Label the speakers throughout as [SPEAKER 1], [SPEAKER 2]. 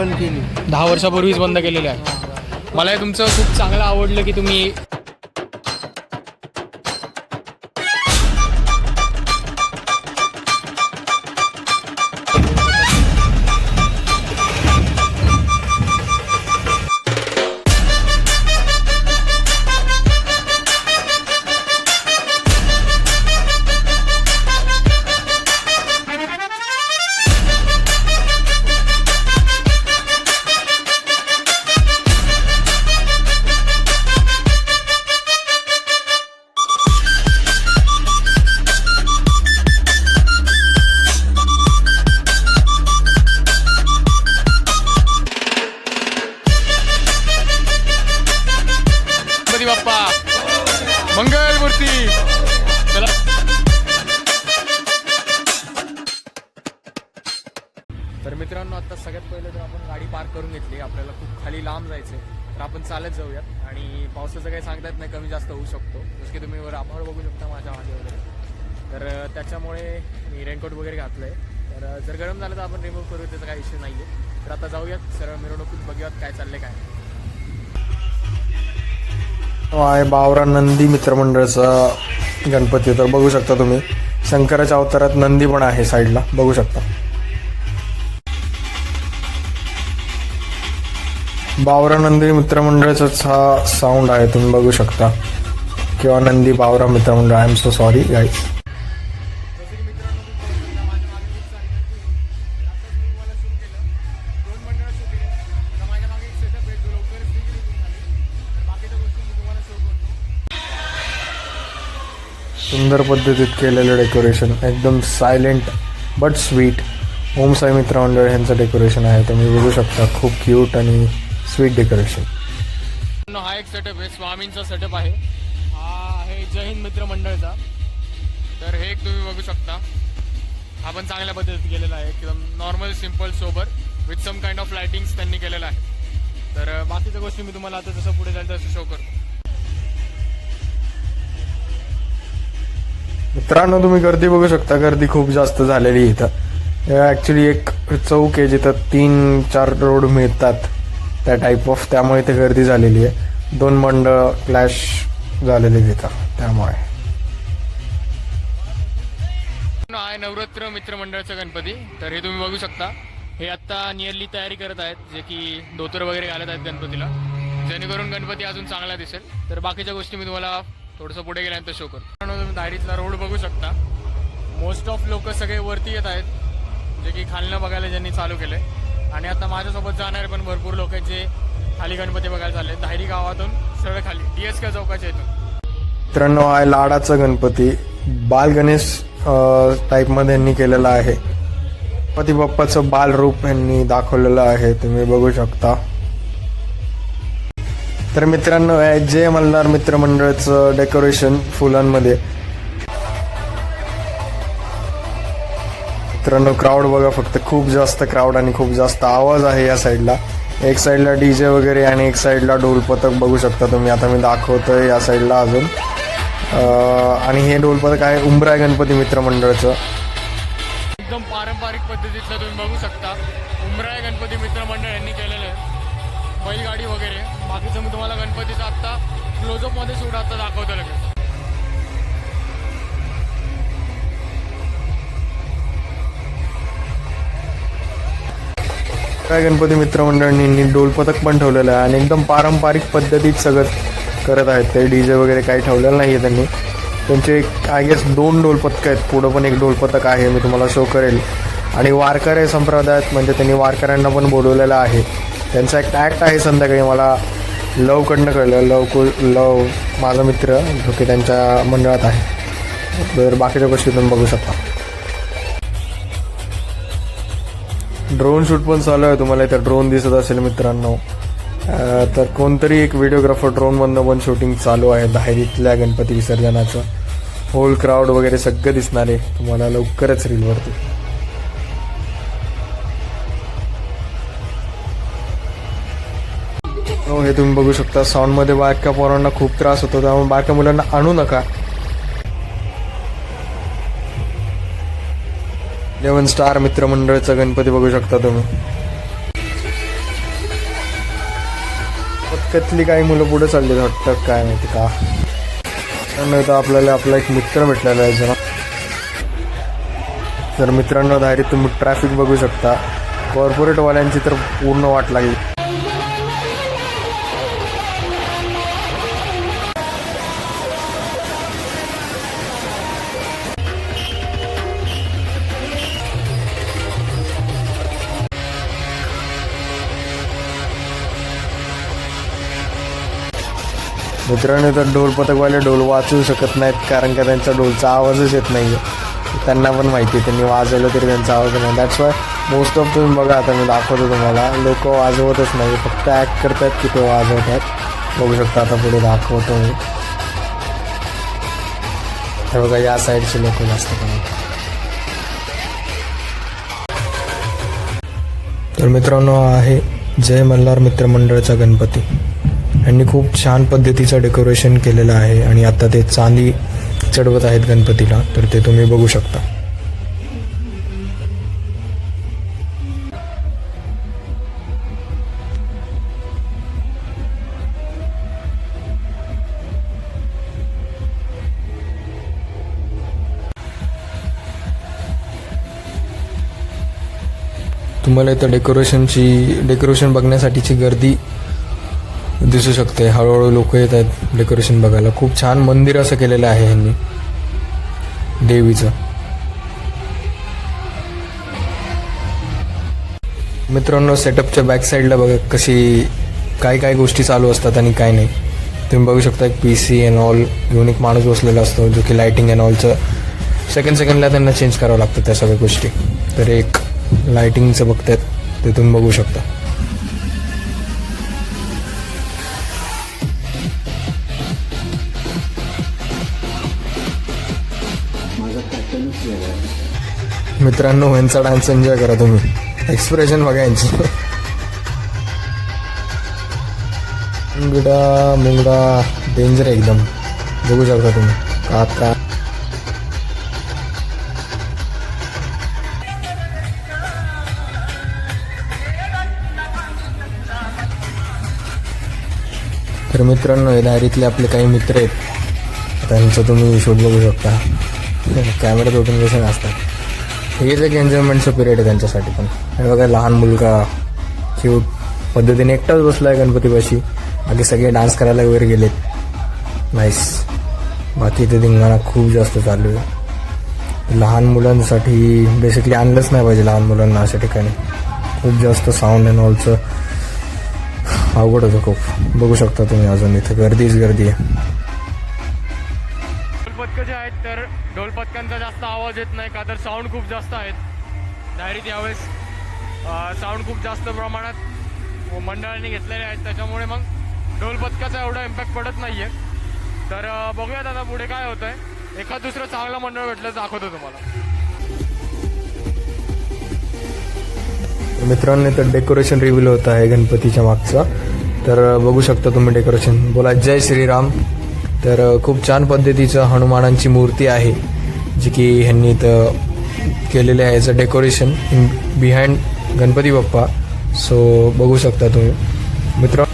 [SPEAKER 1] बंद केली.
[SPEAKER 2] 10 वर्षापूर्वीच बंद केलेले आहे. मला हे तुमचं खूप चांगलं आवडलं की तुम्ही गणपती बाप्पा मंगल मूर्ती. चला तर मित्रांनो, आता सगळ्यात पहिले तर आपण गाडी पार्क करून घेतली. आपल्याला खूप खाली लांब जायचंय, तर आपण चालत जाऊयात. आणि पावसाचं काही सांगता येत नाही, कमी जास्त होऊ शकतो. जसं की तुम्ही वर आभाळ बघू शकता माझ्या मागे वगैरे. तर त्याच्यामुळे मी रेनकोट वगैरे घातलंय. तर जर गरम झालं तर आपण रिमूव्ह करू, त्याचा काही इश्यू नाही आहे. तर आता जाऊयात सरळ मिरवणुकीत, बघूयात काय चाललंय काय.
[SPEAKER 3] आहे बावरा नंदी मित्रमंडळाचा गणपती. तर बघू शकता तुम्ही, शंकराच्या अवतारात नंदी पण आहे साईडला, बघू शकता. बावरा नंदी मित्रमंडळाचाच हा साऊंड आहे, तुम्ही बघू शकता. किंवा नंदी बावरा मित्रमंडळ. I am so sorry guys. सुंदर पद्धतीत केलेलं डेकोरेशन, एकदम सायलेंट बट स्वीट. ओम साई मित्रमंडळ यांचं डेकोरेशन आहे, तुम्ही बघू शकता. खूप क्यूट आणि स्वीट डेकोरेशन.
[SPEAKER 2] हा एक सेटअप आहे, स्वामींचा सेटअप आहे. हा आहे जय हिंद मित्रमंडळचा. तर हे एक तुम्ही बघू शकता. हा पण चांगल्या पद्धतीत केलेला आहे, एकदम normal simple sober with some kind of lightings त्यांनी केलेला आहे. तर बाकीच्या गोष्टी मी तुम्हाला आता जसं पुढे जाईल तसं शो करतो.
[SPEAKER 3] मित्रांनो, तुम्ही गर्दी बघू शकता. गर्दी खूप जास्त झालेली इथं. ॲक्च्युली एक चौक आहे जिथं 3-4 रोड मिळतात, त्या टाईप ऑफ. त्यामुळे इथे गर्दी झालेली आहे. 2 मंडळ क्लॅश झालेले तिथं, त्यामुळे.
[SPEAKER 2] आहे नवरात्र मित्रमंडळाचा गणपती. तर हे तुम्ही बघू शकता. हे आता नियरली तयारी करत आहेत, जे की धोतर वगैरे घालत आहेत गणपतीला, जेणेकरून गणपती अजून चांगला दिसेल. तर बाकीच्या गोष्टी मी तुम्हाला थोडंसं पुढे गेल्यानंतर शो करतो. तुम्ही दारीतला रोड बघू शकता. मोस्ट ऑफ लोक सगळे वरती येत आहेत, जे की खालनं बघायला ज्यांनी चालू केलंय. आणि आता माझ्यासोबत जाणारे पण भरपूर लोक आहेत जे खाली गणपती बघायला चालले. धायरी गावातून सरळ खाली DSK चौकाच्या इथून.
[SPEAKER 3] मित्रांनो, आहे लाडाचा गणपती. बाल गणेश टाईपमध्ये यांनी केलेला आहे. गणपती बाप्पाचं बाल रूप यांनी दाखवलेलं आहे, तुम्ही बघू शकता. तर मित्रांनो, जय मल्हार मित्रमंडळाचं डेकोरेशन फुलांमध्ये. मित्रांनो, क्राऊड बघा फक्त, खूप जास्त क्राऊड आणि खूप जास्त आवाज आहे या साईडला. एक साईडला DJ वगैरे आणि एक साईडला ढोल पथक बघू शकता तुम्ही. आता मी दाखवतोय या साईडला अजून. आणि हे ढोल पथक आहे उंबराय गणपती मित्रमंडळाचं.
[SPEAKER 2] एकदम पारंपरिक पद्धतीचं तुम्ही बघू शकता. उंबराय गणपती मित्रमंडळ यांनी केलेलं आहे. बैलगाडी वगैरे. बाकीचं मी तुम्हाला गणपतीचा आत्ता क्लोजअप मध्ये सुद्धा आता दाखवतो लगेच.
[SPEAKER 3] काय गणपती मित्रमंडळांनी ढोल पथक पण ठेवलेलं आहे आणि एकदम पारंपरिक पद्धतीत सगळं करत आहेत ते. DJ वगैरे काही ठेवलेलं नाही आहे त्यांनी. त्यांचे आय गेस 2 ढोल पथक आहेत, पुढं पण एक ढोल पथक आहे, मी तुम्हाला शो करेल. आणि वारकरी संप्रदायात म्हणजे त्यांनी वारकऱ्यांना पण बोलवलेलं आहे. त्यांचा एक ॲक्ट आहे संध्याकाळी, मला लवकडनं कळलं. लव माझा मित्र जो की त्यांच्या मंडळात आहे. तर बाकीच्या गोष्टी तुम्ही बघू शकता. ड्रोन शूट पण चालू आहे, तुम्हाला इथं ड्रोन दिसत असेल मित्रांनो. तर कोणतरी एक व्हिडिओग्राफर ड्रोनमधनं पण शूटिंग चालू आहे धायरीतल्या गणपती विसर्जनाचं. होल क्राऊड वगैरे सगळं दिसणार आहे तुम्हाला लवकरच रीलवरती. हो, हे तुम्ही बघू शकता. साऊंडमध्ये बारक्या पोरांना खूप त्रास होतो, त्यामुळे बारक्या मुलांना आणू नका. 11 स्टार मित्रमंडळाचा गणपती बघू शकता तुम्ही. इतक्यातली काही मुलं पुढे चालली वाटतं, काय माहिती का. त्यामुळे तर आपल्याला आपला एक मित्र भेटलेला आहे जरा. तर मित्रांनो डायरेक्ट तुम्ही ट्रॅफिक बघू शकता. कॉर्पोरेटवाल्यांची तर पूर्ण वाट लागली. मित्रांनो तर ढोल पथकवाले ढोल वाचवू शकत नाहीत, कारण का त्यांच्या ढोलचा आवाजच येत नाही आहे. त्यांना पण माहिती आहे त्यांनी वाजवलं तरी त्यांचा आवाज नाही. दॅट्स वाय मोस्ट ऑफ तुम्ही बघा, आता मी दाखवतो तुम्हाला, लोक वाजवतच नाही, फक्त ॲक्ट करतात की ते वाजवत आहेत. बघू शकता आता पुढे दाखवतो मी. हे बघा या साईडचे लोक जास्त करून. तर मित्रांनो आहे जय मल्हार मित्रमंडळाचा गणपती. यांनी खूप छान पद्धतीचं डेकोरेशन केलेलं आहे आणि आता ते चांदी चढवत आहेत गणपतीला, तर ते तुम्ही बघू शकता. तुम्हाला इथं डेकोरेशन बघण्यासाठीची गर्दी दिसू शकते. हळूहळू लोक येत आहेत डेकोरेशन बघायला. खूप छान मंदिर असं केलेलं आहे ह्यांनी देवीचं. मित्रांनो सेटअपच्या बॅक साईडला बघा कशी काय गोष्टी चालू असतात आणि काय नाही. तुम्ही बघू शकता एक PC अँड ऑल घेऊन एक माणूस बसलेला असतो, जो की लायटिंग अँड ऑलचं सेकंडला त्यांना चेंज करावं लागतं त्या सगळ्या गोष्टी. तर एक लायटिंगचं बघतायत ते तुम्ही बघू शकता. मित्रांनो यांचा डान्स एन्जॉय करा तुम्ही. एक्सप्रेशन बघा यांची. मुंगडा डेंजर एकदम बघू शकता तुम्ही. का तर मित्रांनो हे डायरीतले आपले काही मित्र आहेत, त्यांचं तुम्ही शूट बघू शकता. कॅमेऱ्यात उठून कसे असतात. हेच एक एन्जॉयमेंटचं पिरियड आहे त्यांच्यासाठी पण. हे बघा लहान मुलगा क्यूट पद्धतीने एकटाच बसला आहे गणपतीपाशी. बाकी सगळे डान्स करायला वगैरे गेलेत. नाईस. बाकी ते धिंगाणा खूप जास्त चालू आहे. लहान मुलांसाठी बेसिकली आणलंच नाही पाहिजे लहान मुलांना अशा ठिकाणी. खूप जास्त साऊंड अँड ऑलचं अवघड होतं खूप. बघू शकता तुम्ही अजून इथं गर्दी आहे.
[SPEAKER 2] ढोलपथकं जे आहेत तर ढोलपथकांचा जास्त आवाज येत नाही, का तर साऊंड खूप जास्त आहेत डायरीत यावेळेस. साऊंड खूप जास्त प्रमाणात मंडळाने घेतलेले आहेत, त्याच्यामुळे मग ढोलपथकाचा एवढा इम्पॅक्ट पडत नाही आहे. तर बघूयात आता पुढे काय होतं आहे. एखाद दुसरं चांगलं मंडळ भेटलं दाखवतो तुम्हाला.
[SPEAKER 3] मित्रांनो तर डेकोरेशन रिव्हील होत आहे गणपतीच्या मागचा. तर बघू शकता तुम्ही डेकोरेशन. बोला जय श्रीराम. तर खूप छान पद्धतीचं हनुमानांची मूर्ती आहे, जी की ह्यांनी इथं केलेली आहे. याचं decoration behind Ganpati Bappa. So बघू शकता तुम्ही मित्र.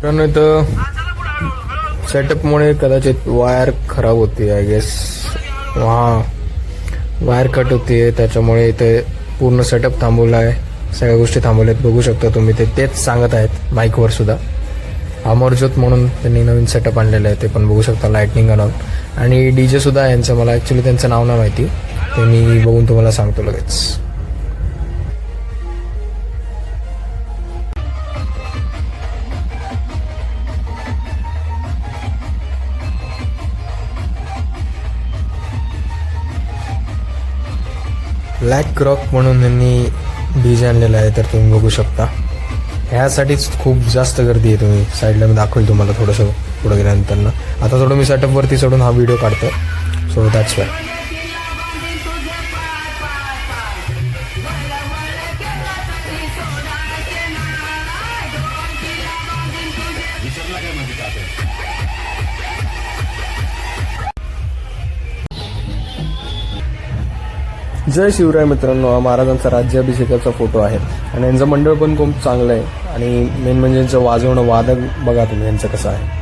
[SPEAKER 3] मित्रांनो इथं सेटअपमुळे कदाचित वायर खराब होती आय गेस. वायर कट होते, त्याच्यामुळे इथे पूर्ण सेटअप थांबवला आहे. सगळ्या गोष्टी थांबवल्या आहेत. बघू शकता तुम्ही तेच सांगत आहेत माईकवर सुद्धा. अमरज्योत म्हणून त्यांनी नवीन सेटअप आणलेलं आहे, ते पण बघू शकता. लाईटनिंग अनॉल आणि DJ सुद्धा आहे यांचं. मला ॲक्च्युली त्यांचं नाव नाही माहिती, ते मी बघून तुम्हाला सांगतो लगेच. ब्लॅक रॉक म्हणून त्यांनी DJ आणलेला आहे, तर तुम्ही बघू शकता. ह्यासाठीच खूप जास्त गर्दी आहे. तुम्ही साईडला मी दाखवेल तुम्हाला थोडंसं पुढं गेल्यानंतर. आता थोडं मी सेटअपवरती चढून हा व्हिडिओ काढतो. So that's why. जय शिवराय मित्रांनो, हा महाराजांचा राज्याभिषेकाचा फोटो आहे आणि यांचं मंडळ पण खूप चांगलं आहे आणि मेन म्हणजे यांचं वाजवणं वादक बघा तुम्ही यांचं कसं आहे.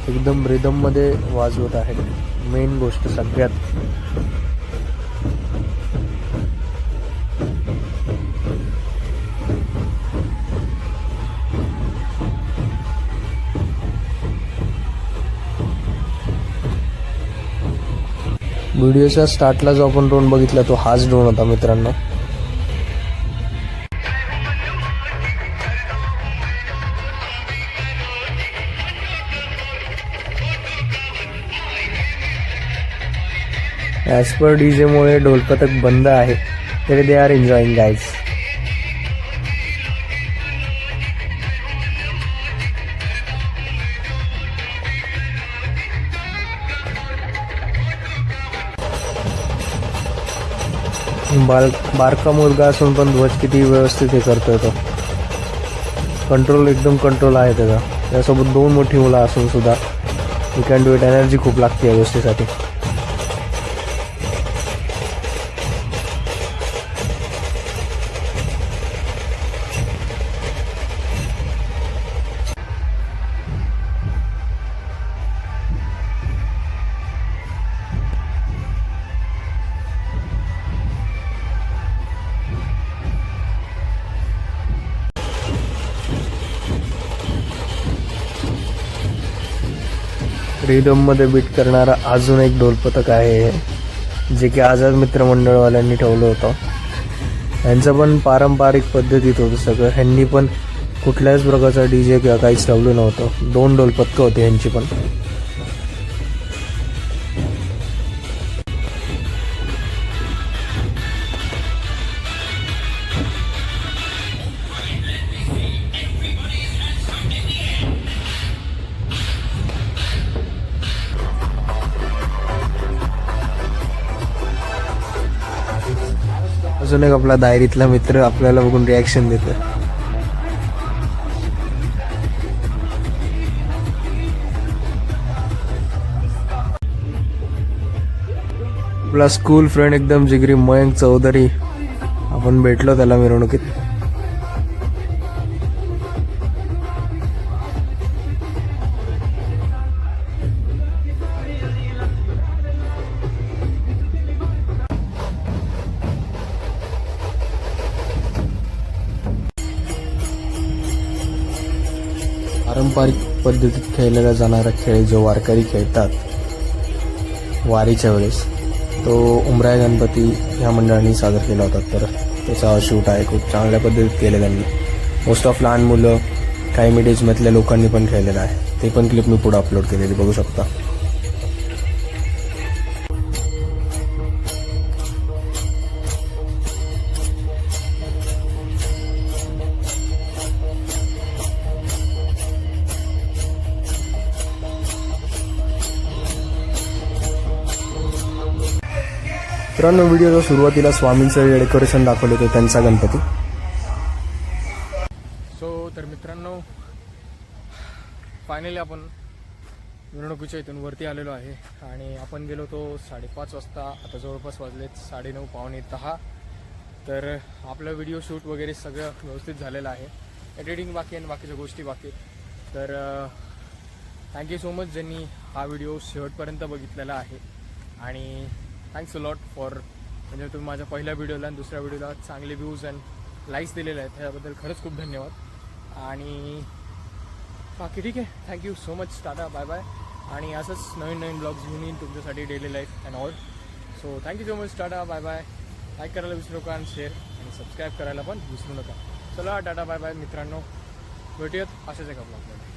[SPEAKER 3] एकदम रिदम मध्ये वाजवत आहे मेन गोष्ट सगळ्यात. व्हिडिओच्या स्टार्टला जो आपण ड्रोन बघितला तो हाच ड्रोन होता मित्रांनो. ॲज पर डीजे मुळे ढोलपथक बंद आहे तरी दे आर एन्जॉईंग गाईज. बारका मुलगा असून पण ध्वज किती व्यवस्थित हे करतोय तो. कंट्रोल एकदम कंट्रोल आहे त्याचा. त्यासोबत 2 मोठी मुलं असून सुद्धा you can do it. Energy खूप लागते या गोष्टीसाठी. रिदम मध्ये बीट करणारा अजून एक ढोलपथक आहे जे की आझाद मित्रमंडळवाल्यांनी ठेवलं होतं. यांचं पण पारंपरिक पद्धतीत होतं सगळं. ह्यांनी पण कुठल्याच प्रकारचा डीजे किंवा काहीच ठेवलं नव्हतं. 2 ढोलपथकं होती यांची पण. अजून एक आपला दायरीतला मित्र आपल्याला बघून रिॲक्शन देतो. आपला स्कूल फ्रेंड एकदम जिगरी मयंक चौधरी, आपण भेटलो त्याला मिरवणुकीत. पारंपरिक पद्धतीत खेळलेला जाणारा खेळ जो वारकरी खेळतात वारीच्या वेळेस, तो उमराया गणपती ह्या मंडळाने सादर केला होता. तर त्याचा शूट आहे, खूप चांगल्या पद्धतीत केलं त्यांनी. मोस्ट ऑफ लहान मुलं, काही मिड एजमधल्या लोकांनी पण खेळलेलं आहे. ते पण क्लिप मी पुढे अपलोड केलेली बघू शकता. मित्रांनो, व्हिडिओच्या सुरुवातीला स्वामींचं डेकोरेशन दाखवलं होतं, त्यांचा गणपती.
[SPEAKER 2] तर मित्रांनो, फायनली आपण मिरवणुकीच्या इथून वरती आलेलो आहे आणि आपण गेलो तो 5:30 वाजता. आता जवळपास वाजलेत 9:30 पावणे 10. तर आपलं व्हिडिओ शूट वगैरे सगळं व्यवस्थित झालेलं आहे. एडिटिंग बाकी आणि बाकीच्या गोष्टी बाकी. तर थँक्यू सो मच ज्यांनी हा व्हिडिओ शेवटपर्यंत बघितलेला आहे आणि थँक्स अ लॉट फॉर, म्हणजे तुम्ही माझ्या पहिल्या व्हिडिओला आणि दुसऱ्या व्हिडिओला चांगले व्ह्यूज अँड लाईक्स दिलेले आहेत, त्याबद्दल खरंच खूप धन्यवाद. आणि बाकी ठीक आहे, thank you so much. Tata, bye bye. आणि असंच नवीन नवीन ब्लॉग्स घेऊन येईन तुमच्यासाठी, daily life and all. So thank you so much. Tata, bye bye. Like करायला विसरू नका आणि शेअर आणि सबस्क्राईब करायला पण विसरू नका. चला टाटा, बाय बाय मित्रांनो. भेटूयात अशाच एका ब्लॉगमध्ये.